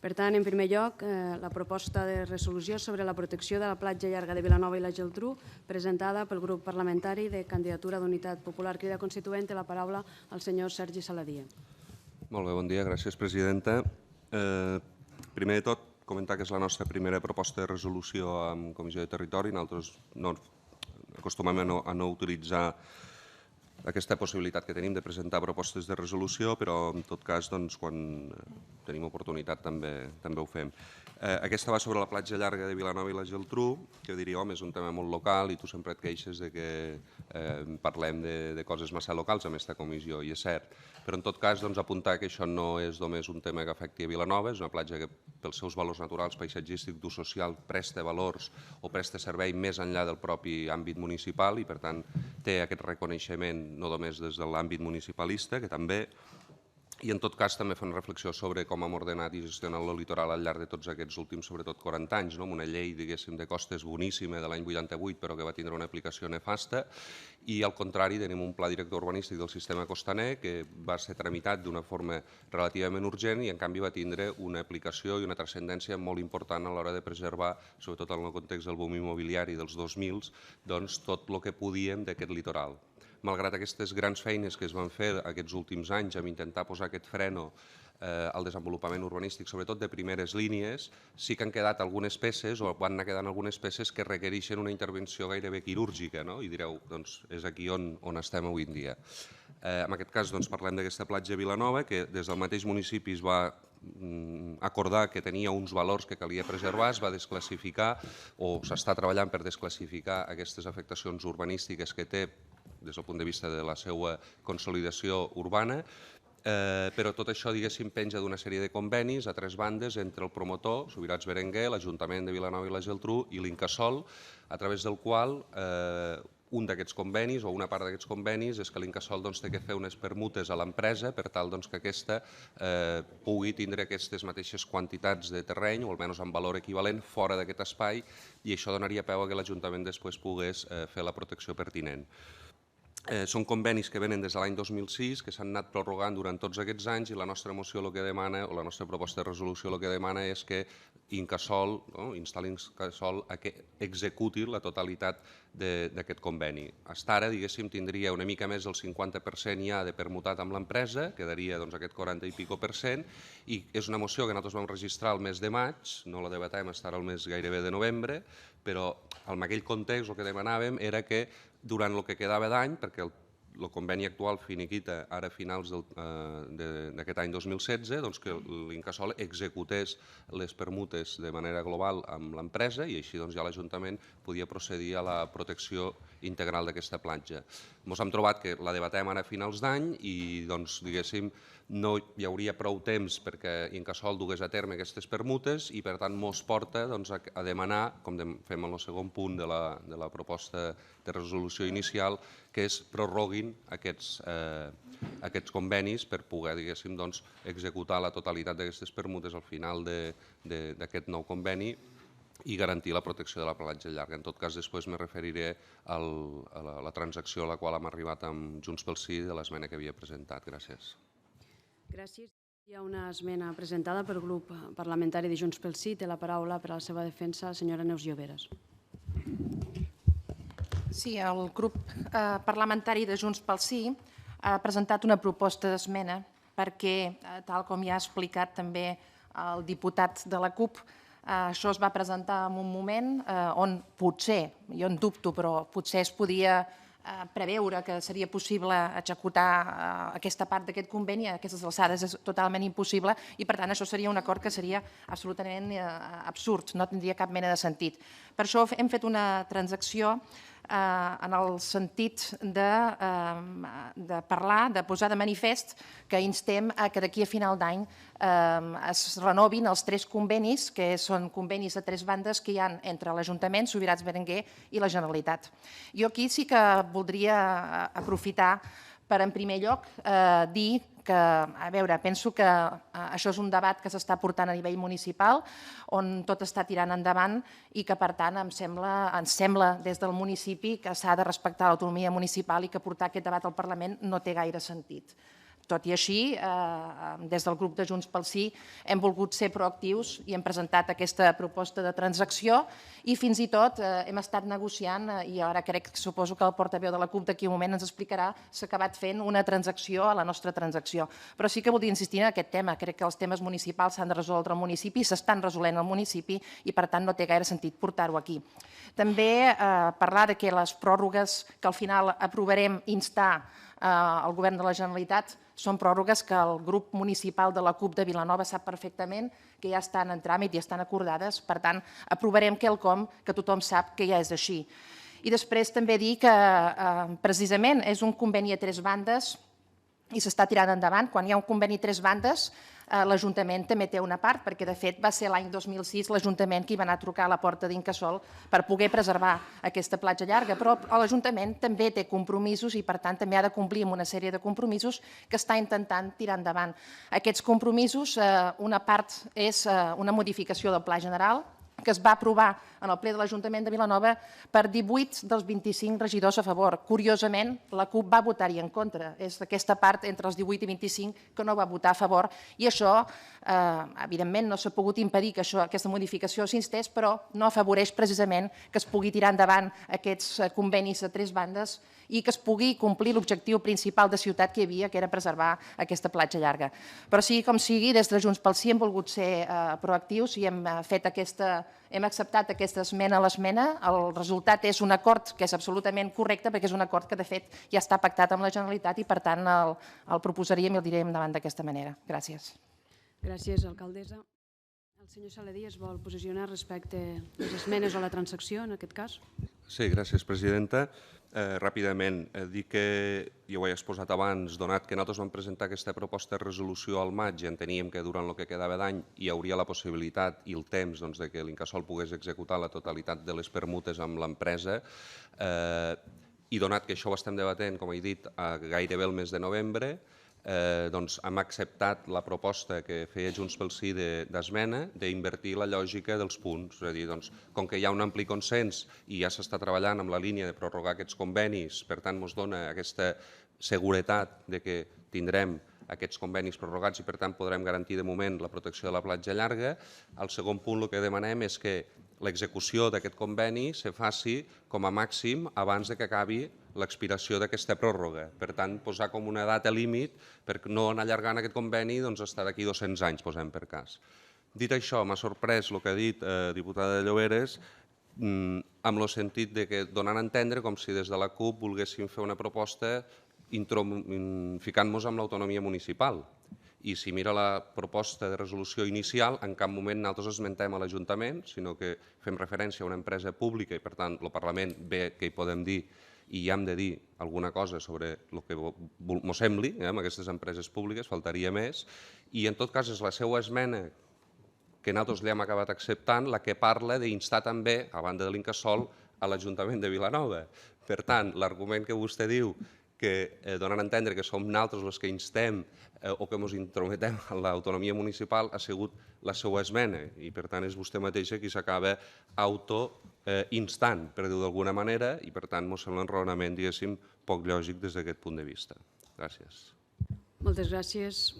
Per tant, en primer lloc, la proposta de resolució sobre la protecció de la platja llarga de Vilanova i la Geltrú, presentada pel grup parlamentari de Candidatura d'Unitat Popular Crida Constituent. Té la paraula el senyor Sergi Saladié. Molt bé, bon dia. Gràcies, presidenta. Primer de tot, comentar que és la nostra primera proposta de resolució en Comissió de Territori. Nosaltres acostumem a no utilitzar aquesta possibilitat que tenim de presentar propostes de resolució, però en tot cas, quan tenim oportunitat també ho fem. Aquesta va sobre la platja llarga de Vilanova i la Geltrú, que diria, home, és un tema molt local i tu sempre et queixes que parlem de coses massa locals en aquesta comissió, i és cert. Però en tot cas, apuntar que això no és només un tema que afecti a Vilanova, és una platja que pels seus valors naturals, paisatgístics, d'ús social, presta valors o presta servei més enllà del propi àmbit municipal i, per tant, té aquest reconeixement no només des de l'àmbit municipalista, que també, i en tot cas també fa una reflexió sobre com hem ordenat i gestionat el litoral al llarg de tots aquests últims, sobretot 40 anys, amb una llei, diguéssim, de costes boníssima de l'any 88, però que va tindre una aplicació nefasta, i al contrari tenim un pla director urbanístic del sistema costaner que va ser tramitat d'una forma relativament urgent i en canvi va tindre una aplicació i una transcendència molt important a l'hora de preservar, sobretot en el context del boom immobiliari dels 2000, tot el que podíem d'aquest litoral. Malgrat aquestes grans feines que es van fer aquests últims anys amb intentar posar aquest freno al desenvolupament urbanístic, sobretot de primeres línies, sí que han quedat algunes peces o van anar quedant algunes peces que requereixen una intervenció gairebé quirúrgica, i direu, és aquí on estem avui en dia. En aquest cas parlem d'aquesta platja Vilanova, que des del mateix municipi es va acordar que tenia uns valors que calia preservar, es va desclassificar o s'està treballant per desclassificar aquestes afectacions urbanístiques que té des del punt de vista de la seva consolidació urbana, però tot això, diguéssim, penja d'una sèrie de convenis a tres bandes entre el promotor, Subirats Berenguer, l'Ajuntament de Vilanova i la Geltrú i l'Incasòl, a través del qual un d'aquests convenis o una part d'aquests convenis és que l'Incasòl té que fer unes permutes a l'empresa per tal que aquesta pugui tindre aquestes mateixes quantitats de terreny o almenys amb valor equivalent fora d'aquest espai, i això donaria peu a que l'Ajuntament després pogués fer la protecció pertinent. Són convenis que venen des de l'any 2006, que s'han anat prorrogant durant tots aquests anys, i la nostra moció el que demana, o la nostra proposta de resolució el que demana és que Incasòl, instal·li Incasòl a que executi la totalitat d'aquest conveni. Fins ara, diguéssim, tindria una mica més del 50% ja de permutat amb l'empresa, quedaria aquest 40 i pico per cent, i és una moció que nosaltres vam registrar el mes de maig, no la debatem fins ara el mes gairebé de novembre, però en aquell context el que demanàvem era que durant el que quedava d'any, perquè el conveni actual finiquita ara a finals d'aquest any 2016, que l'Incasòl executés les permutes de manera global amb l'empresa i així ja l'Ajuntament podia procedir a la protecció integral d'aquesta platja. Ens hem trobat que la debatem ara a finals d'any i, diguéssim, no hi hauria prou temps perquè Incasòl dugués a terme aquestes permutes i, per tant, ens porta a demanar, com fem en el segon punt de la proposta de resolució inicial, que es prorroguin aquests convenis per poder, diguéssim, executar la totalitat d'aquestes permutes al final d'aquest nou conveni i garantir la protecció de la platja llarga. En tot cas, després me referiré a la transacció a la qual hem arribat amb Junts pel Sí de l'esmena que havia presentat. Gràcies. Gràcies. Hi ha una esmena presentada pel grup parlamentari de Junts pel Sí. Té la paraula per a la seva defensa la senyora Neus Lloveras. Sí, el grup parlamentari de Junts pel Sí ha presentat una proposta d'esmena perquè, tal com ja ha explicat també el diputat de la CUP, això es va presentar en un moment on potser, jo en dubto, però potser es podia preveure que seria possible executar aquesta part d'aquest conveni. A aquestes alçades és totalment impossible i, per tant, això seria un acord que seria absolutament absurd, no tindria cap mena de sentit. Per això hem fet una transacció en el sentit de parlar, de posar de manifest que instem que d'aquí a final d'any es renovin els tres convenis, que són convenis de tres bandes que hi ha entre l'Ajuntament, Subirats Berenguer i la Generalitat. Jo aquí sí que voldria aprofitar per, en primer lloc, dir que, a veure, penso que això és un debat que s'està portant a nivell municipal, on tot està tirant endavant i que, per tant, ens sembla des del municipi que s'ha de respectar l'autonomia municipal i que portar aquest debat al Parlament no té gaire sentit. Tot i així, des del grup de Junts pel Sí hem volgut ser proactius i hem presentat aquesta proposta de transacció i fins i tot hem estat negociant, i ara suposo que el portaveu de la CUP d'aquí un moment ens explicarà, s'ha acabat fent una transacció a la nostra transacció. Però sí que voldria insistir en aquest tema. Crec que els temes municipals s'han de resoldre al municipi, s'estan resolent al municipi i, per tant, no té gaire sentit portar-ho aquí. També parlar que les pròrrogues que al final aprovarem instar al Govern de la Generalitat són pròrrogues que el grup municipal de la CUP de Vilanova sap perfectament que ja estan en tràmit i estan acordades. Per tant, aprovarem quelcom que tothom sap que ja és així. I després també dir que precisament és un conveni a 3 bandes i s'està tirant endavant. Quan hi ha un conveni a 3 bandes, l'Ajuntament també té una part, perquè de fet va ser l'any 2006 l'Ajuntament qui va anar a trucar a la porta d'Incasòl per poder preservar aquesta platja llarga, però l'Ajuntament també té compromisos i per tant també ha de complir amb una sèrie de compromisos que està intentant tirar endavant. Aquests compromisos, una part és una modificació del Pla General, que es va aprovar en el ple de l'Ajuntament de Vilanova per 18 dels 25 regidors a favor. Curiosament, la CUP va votar-hi en contra. És aquesta part entre els 18 i 25 que no va votar a favor i això, evidentment, no s'ha pogut impedir que aquesta modificació s'instés, però no afavoreix precisament que es pugui tirar endavant aquests convenis a 3 bandes i que es pugui complir l'objectiu principal de ciutat que hi havia, que era preservar aquesta platja llarga. Però sigui com sigui, des de Junts pel Sí hem volgut ser proactius i hem acceptat aquesta esmena a l'esmena. El resultat és un acord que és absolutament correcte perquè és un acord que de fet ja està pactat amb la Generalitat i per tant el proposaríem i el direm davant d'aquesta manera. Gràcies. Gràcies, alcaldessa. El senyor Saladí es vol posicionar respecte a les esmenes o la transacció, en aquest cas? Sí, gràcies, presidenta. Ràpidament, dir que, ja ho he exposat abans, donat que nosaltres vam presentar aquesta proposta de resolució al maig i enteníem que durant el que quedava d'any hi hauria la possibilitat i el temps de que l'Incasòl pogués executar la totalitat de les permutes amb l'empresa i donat que això ho estem debatent, com he dit, gairebé el mes de novembre, doncs hem acceptat la proposta que feia Junts pel Sí d'esmena d'invertir la lògica dels punts. És a dir, com que hi ha un ampli consens i ja s'està treballant amb la línia de prorrogar aquests convenis, per tant, ens dona aquesta seguretat de que tindrem aquests convenis prorrogats i, per tant, podrem garantir de moment la protecció de la platja llarga. El segon punt, el que demanem és que l'execució d'aquest conveni se faci com a màxim abans que acabi l'expiració d'aquesta pròrroga. Per tant, posar com una data límit per no anar allargant aquest conveni estar d'aquí 200 anys, posem per cas. Dit això, m'ha sorprès el que ha dit diputada de Lloberes amb el sentit que donant a entendre com si des de la CUP volguéssim fer una proposta ficant-nos amb l'autonomia municipal. I si mira la proposta de resolució inicial, en cap moment nosaltres esmentem a l'Ajuntament, sinó que fem referència a una empresa pública i, per tant, el Parlament ve que hi podem dir i hi hem de dir alguna cosa sobre el que ens sembli amb aquestes empreses públiques, faltaria més, i en tot cas és la seva esmena que nosaltres li hem acabat acceptant la que parla d'instar també, a banda de l'Incasòl, a l'Ajuntament de Vilanova. Per tant, l'argument que vostè diu que donen a entendre que som nosaltres els que instem o que ens intrometem en l'autonomia municipal ha sigut la seva esmena i per tant és vostè mateixa qui s'acaba autoinstant, per dir-ho d'alguna manera, i per tant ens sembla un raonament, diguéssim, poc lògic des d'aquest punt de vista. Gràcies. Moltes gràcies.